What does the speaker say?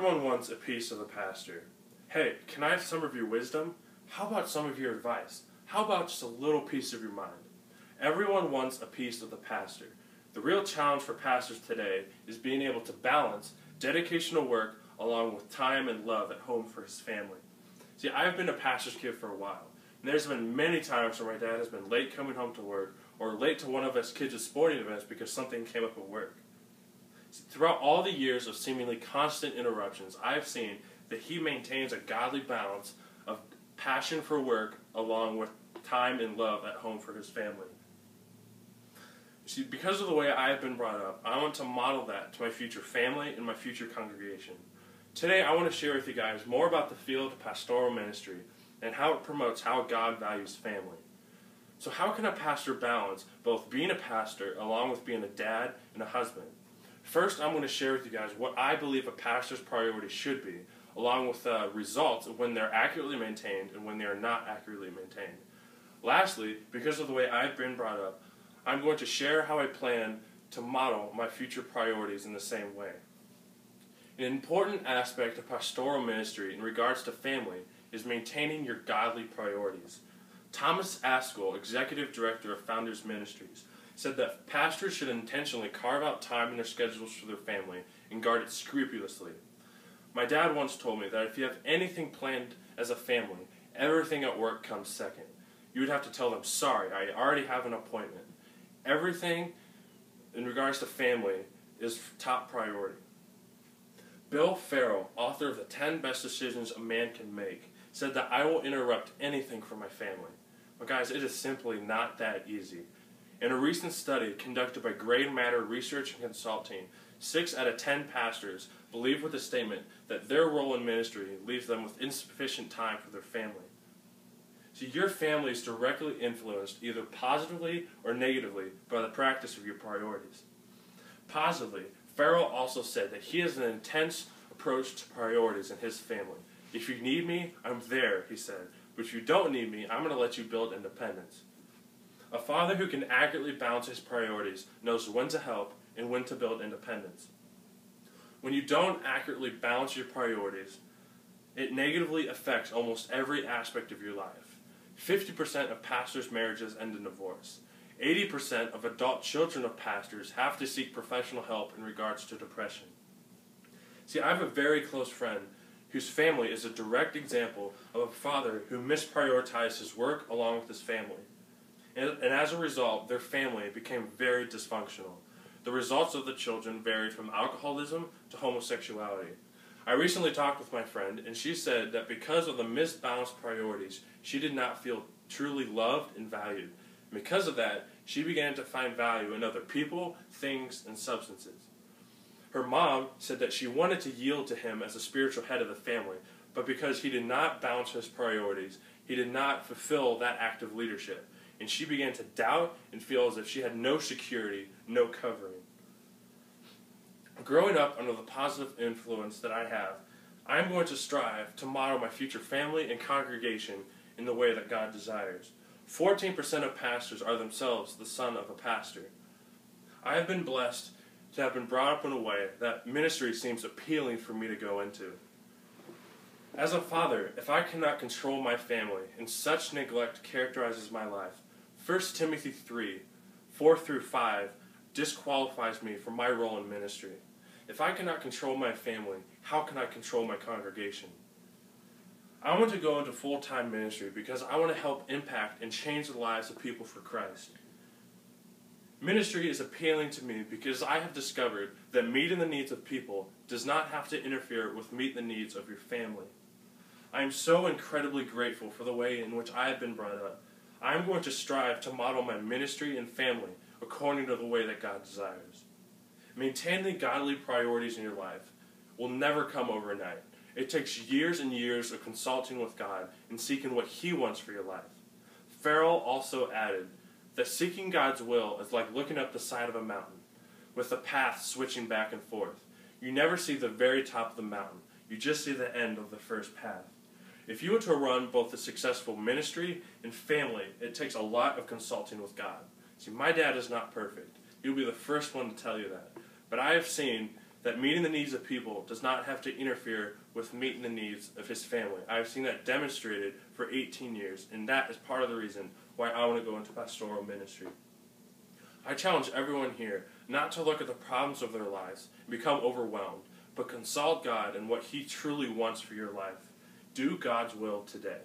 Everyone wants a piece of the pastor. Hey, can I have some of your wisdom? How about some of your advice? How about just a little piece of your mind? Everyone wants a piece of the pastor. The real challenge for pastors today is being able to balance dedication to work along with time and love at home for his family. See, I've been a pastor's kid for a while, and there's been many times where my dad has been late coming home to work or late to one of us kids' sporting events because something came up at work. Throughout all the years of seemingly constant interruptions, I've seen that he maintains a godly balance of passion for work along with time and love at home for his family. See, because of the way I have been brought up, I want to model that to my future family and my future congregation. Today, I want to share with you guys more about the field of pastoral ministry and how it promotes how God values family. So how can a pastor balance both being a pastor along with being a dad and a husband? First, I'm going to share with you guys what I believe a pastor's priorities should be, along with results of when they're accurately maintained and when they are not accurately maintained. Lastly, because of the way I've been brought up, I'm going to share how I plan to model my future priorities in the same way. An important aspect of pastoral ministry in regards to family is maintaining your godly priorities. Thomas Askell, Executive Director of Founders Ministries, said that pastors should intentionally carve out time in their schedules for their family and guard it scrupulously. My dad once told me that if you have anything planned as a family, everything at work comes second. You would have to tell them, sorry, I already have an appointment. Everything in regards to family is top priority. Bill Farrell, author of The 10 Best Decisions a Man Can Make, said that I will interrupt anything for my family. But guys, it is simply not that easy. In a recent study conducted by Gray Matter Research and Consulting, 6 out of 10 pastors believe with the statement that their role in ministry leaves them with insufficient time for their family. See, your family is directly influenced either positively or negatively by the practice of your priorities. Positively, Farrell also said that he has an intense approach to priorities in his family. If you need me, I'm there, he said. But if you don't need me, I'm going to let you build independence. A father who can accurately balance his priorities knows when to help and when to build independence. When you don't accurately balance your priorities, it negatively affects almost every aspect of your life. 50% of pastors' marriages end in divorce. 80% of adult children of pastors have to seek professional help in regards to depression. See, I have a very close friend whose family is a direct example of a father who misprioritized his work along with his family. And as a result, their family became very dysfunctional. The results of the children varied from alcoholism to homosexuality. I recently talked with my friend, and she said that because of the misbalanced priorities, she did not feel truly loved and valued. And because of that, she began to find value in other people, things, and substances. Her mom said that she wanted to yield to him as a spiritual head of the family, but because he did not balance his priorities, he did not fulfill that act of leadership. And she began to doubt and feel as if she had no security, no covering. Growing up under the positive influence that I have, I am going to strive to model my future family and congregation in the way that God desires. 14% of pastors are themselves the son of a pastor. I have been blessed to have been brought up in a way that ministry seems appealing for me to go into. As a father, if I cannot control my family and such neglect characterizes my life, 1 Timothy 3, 4 through 5 disqualifies me from my role in ministry. If I cannot control my family, how can I control my congregation? I want to go into full-time ministry because I want to help impact and change the lives of people for Christ. Ministry is appealing to me because I have discovered that meeting the needs of people does not have to interfere with meeting the needs of your family. I am so incredibly grateful for the way in which I have been brought up. I am going to strive to model my ministry and family according to the way that God desires. Maintaining godly priorities in your life will never come overnight. It takes years and years of consulting with God and seeking what He wants for your life. Farrell also added that seeking God's will is like looking up the side of a mountain, with the path switching back and forth. You never see the very top of the mountain. You just see the end of the first path. If you were to run both a successful ministry and family, it takes a lot of consulting with God. See, my dad is not perfect. He'll be the first one to tell you that. But I have seen that meeting the needs of people does not have to interfere with meeting the needs of his family. I've seen that demonstrated for 18 years, and that is part of the reason why I want to go into pastoral ministry. I challenge everyone here not to look at the problems of their lives and become overwhelmed, but consult God and what He truly wants for your life. Do God's will today.